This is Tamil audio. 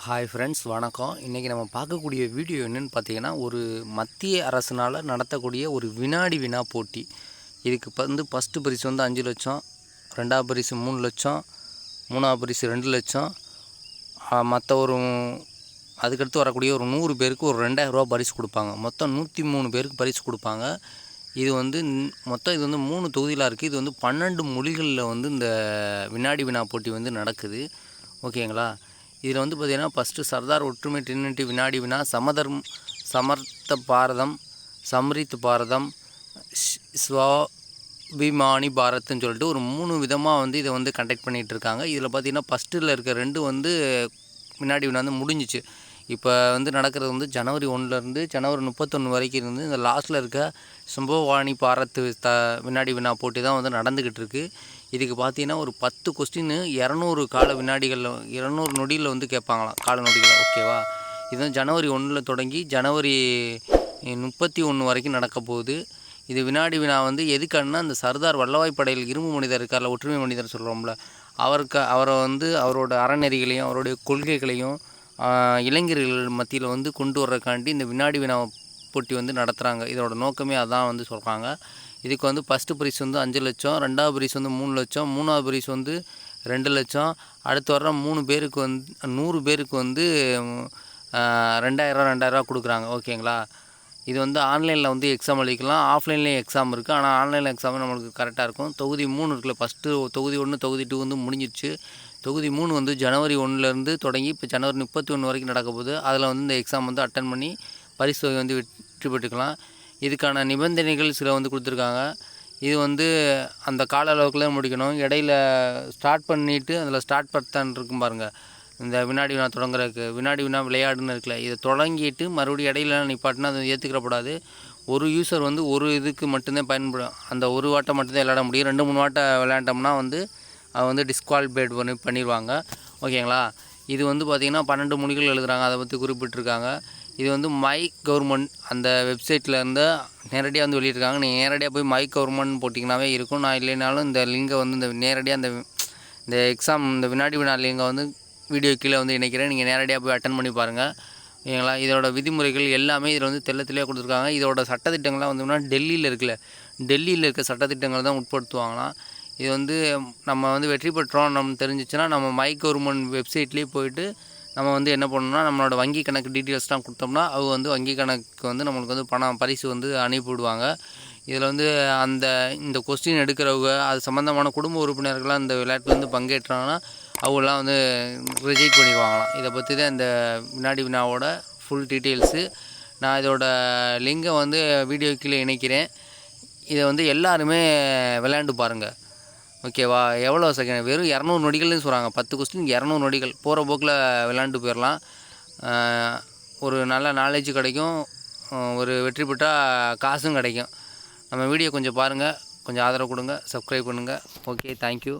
ஹாய் ஃப்ரெண்ட்ஸ், வணக்கம். இன்றைக்கி நம்ம பார்க்கக்கூடிய வீடியோ என்னென்னு பார்த்தீங்கன்னா, ஒரு மத்திய அரசுனால் நடத்தக்கூடிய ஒரு வினாடி வினா போட்டி. இதுக்கு ஃபஸ்ட்டு பரிசு 5 லட்சம், 2வது பரிசு 3 லட்சம், 3வது பரிசு 2 லட்சம், மற்ற அதுக்கடுத்து வரக்கூடிய ஒரு 100 பேருக்கு ஒரு 2000 ரூபா பரிசு கொடுப்பாங்க. மொத்தம் 103 பேருக்கு பரிசு கொடுப்பாங்க. இது மொத்தம் 3 தொகுதியில் இருக்குது. இது 12 மொழிகளில் இந்த வினாடி வினா போட்டி நடக்குது. ஓகேங்களா? இதில் பார்த்திங்கன்னா, ஃபஸ்ட்டு சர்தார் ஒற்றுமை டிரினிட்டி வினாடி வினா, சமர்த்த பாரதம், சம்ரித் பாரதம், ஸ்வாபிமானி பாரத்னு சொல்லிட்டு ஒரு 3 விதமாக இதை கண்டக்ட் பண்ணிகிட்ருக்காங்க. இதில் பார்த்திங்கன்னா, ஃபஸ்ட்டில் இருக்க 2 வினாடி வினா முடிஞ்சிச்சு. இப்போ நடக்கிறது ஜனவரி 1லேருந்து ஜனவரி 31 வரைக்கும் இருந்து இந்த லாஸ்ட்டில் இருக்க சம்பவானி பாரத் வினாடி வினா போட்டி தான் நடந்துக்கிட்டு இருக்குது. இதுக்கு பார்த்தீங்கன்னா ஒரு 10 கொஸ்டின் 200 கால வினாடிகளில் 200 நொடியில் கேட்பாங்களாம், கால நொடிகளில். ஓகேவா? இது ஜனவரி 1 தொடங்கி ஜனவரி 31 வரைக்கும் நடக்க போகுது. இது வினாடி வினா எதுக்கானா, இந்த சர்தார் வல்லபாய் படேல் இரும்பு மனிதர் இருக்கார்ல, ஒற்றுமை மனிதர் சொல்கிறோம்ல, அவரை அவரோட அறநெறிகளையும் அவருடைய கொள்கைகளையும் இளைஞர்கள் மத்தியில் கொண்டு வர்றதுக்காண்டி இந்த வினாடி வினா போட்டி நடத்துகிறாங்க. இதோட நோக்கமே அதான் சொல்கிறாங்க. இதுக்கு ஃபஸ்ட்டு பரிசு 5 லட்சம், 2வது பரிசு 3 லட்சம், 3வது பரிசு 2 லட்சம், அடுத்து வர்ற 3 பேருக்கு 100 பேருக்கு 2000 கொடுக்குறாங்க. ஓகேங்களா? இது ஆன்லைனில் எக்ஸாம் எழுதிக்கலாம், ஆஃப்லைன்லேயும் எக்ஸாம் இருக்குது. ஆனால் ஆன்லைனில் எக்ஸாம் நம்மளுக்கு கரெக்டாக இருக்கும். தொகுதி 3 இருக்குல்ல, ஃபஸ்ட்டு தொகுதி 1 தொகுதி 2 முடிஞ்சிடுச்சு. தொகுதி 3 ஜனவரி 1லேருந்து தொடங்கி இப்போ ஜனவரி 31 வரைக்கும் நடக்க போகுது. அதில் இந்த எக்ஸாம் அட்டன் பண்ணி பரிசு வெற்றி பெற்றுக்கலாம். இதுக்கான நிபந்தனைகள் சில கொடுத்துருக்காங்க. இது அந்த கால அளவுக்குள்ளே முடிக்கணும். இடையில ஸ்டார்ட் பண்ணிவிட்டு அதில் ஸ்டார்ட் பட்டன் இருக்கும் பாருங்கள், இந்த வினாடி வினா தொடங்குறதுக்கு வினாடி வினா விளையாடுன்னு இருக்குல்ல, இதை தொடங்கிட்டு மறுபடியும் இடையில நிப்பாட்டினா அது ஏற்றுக்கிறப்படாது. ஒரு யூசர் ஒரு இதுக்கு மட்டும்தான் பயன்படும். அந்த ஒரு வாட்டை மட்டும்தான் விளையாட முடியும். 2-3 வாட்டை விளையாண்டோம்னா அது டிஸ்குவாலிஃபைட் பண்ணிடுவாங்க. ஓகேங்களா? இது பார்த்திங்கன்னா 12 மொழிகள் எழுதுகிறாங்க. அதை பற்றி குறிப்பிட்டிருக்காங்க. இது மை கவர்மெண்ட் அந்த வெப்சைட்டில் இருந்து நேரடியாக வெளியிட்டிருக்காங்க. நீங்கள் நேரடியாக போய் மை கவர்மெண்ட் போட்டிங்கனாவே இருக்கும். நான் இல்லைனாலும் இந்த லிங்கை இந்த நேரடியாக இந்த எக்ஸாம் இந்த வினாடி வினா லிங்கை வீடியோ கீழே இணைக்கிறேன். நீங்கள் நேரடியாக போய் அட்டன் பண்ணி பாருங்கள். ஓகேங்களா? இதோட விதிமுறைகள் எல்லாமே இதில் தெளிவாக கொடுத்துருக்காங்க. இதோட சட்டத்திட்டங்கள்லாம் டெல்லியில் இருக்குல்ல, டெல்லியில் இருக்க சட்டத்திட்டங்கள் தான் உட்படுத்துவாங்களாம். இது நம்ம வெற்றி பெற்றோம் நம்ம தெரிஞ்சிச்சுன்னா, நம்ம மை கவர்மெண்ட் வெப்சைட்லேயே போயிட்டு நம்ம என்ன பண்ணணும்னா, நம்மளோட வங்கி கணக்கு டீட்டெயில்ஸ்லாம் கொடுத்தோம்னா அவங்க வங்கி கணக்கு நம்மளுக்கு பணம் பரிசு அனுப்பிவிடுவாங்க. இதில் இந்த கொஸ்டின் எடுக்கிறவங்க அது சம்மந்தமான குடும்ப உறுப்பினர்கள்லாம் இந்த விளையாட்டில் பங்கேற்றாங்கன்னா அவங்களாம் ரிஜெக்ட் பண்ணிடுவாங்களாம். இதை பற்றி தான் இந்த வினாடி வினாவோட ஃபுல் டீட்டெயில்ஸு. நான் இதோட லிங்கை வீடியோ கீழே இணைக்கிறேன். இதை எல்லாருமே விளையாண்டு பாருங்கள். ஓகேவா? எவ்வளோ செகண்ட்? வெறும் 200 நொடிகள்னு சொல்கிறாங்க. 10 கொஸ்டின் 200 நொடிகள். போகிற போக்கில் விளாண்டு போயிடலாம். ஒரு நல்ல நாலேஜ் கிடைக்கும். ஒரு வெற்றி பெற்றால் காசும் கிடைக்கும். நம்ம வீடியோ கொஞ்சம் பாருங்கள், கொஞ்சம் ஆதரவு கொடுங்க, சப்ஸ்கிரைப் பண்ணுங்கள். Okay, thank you.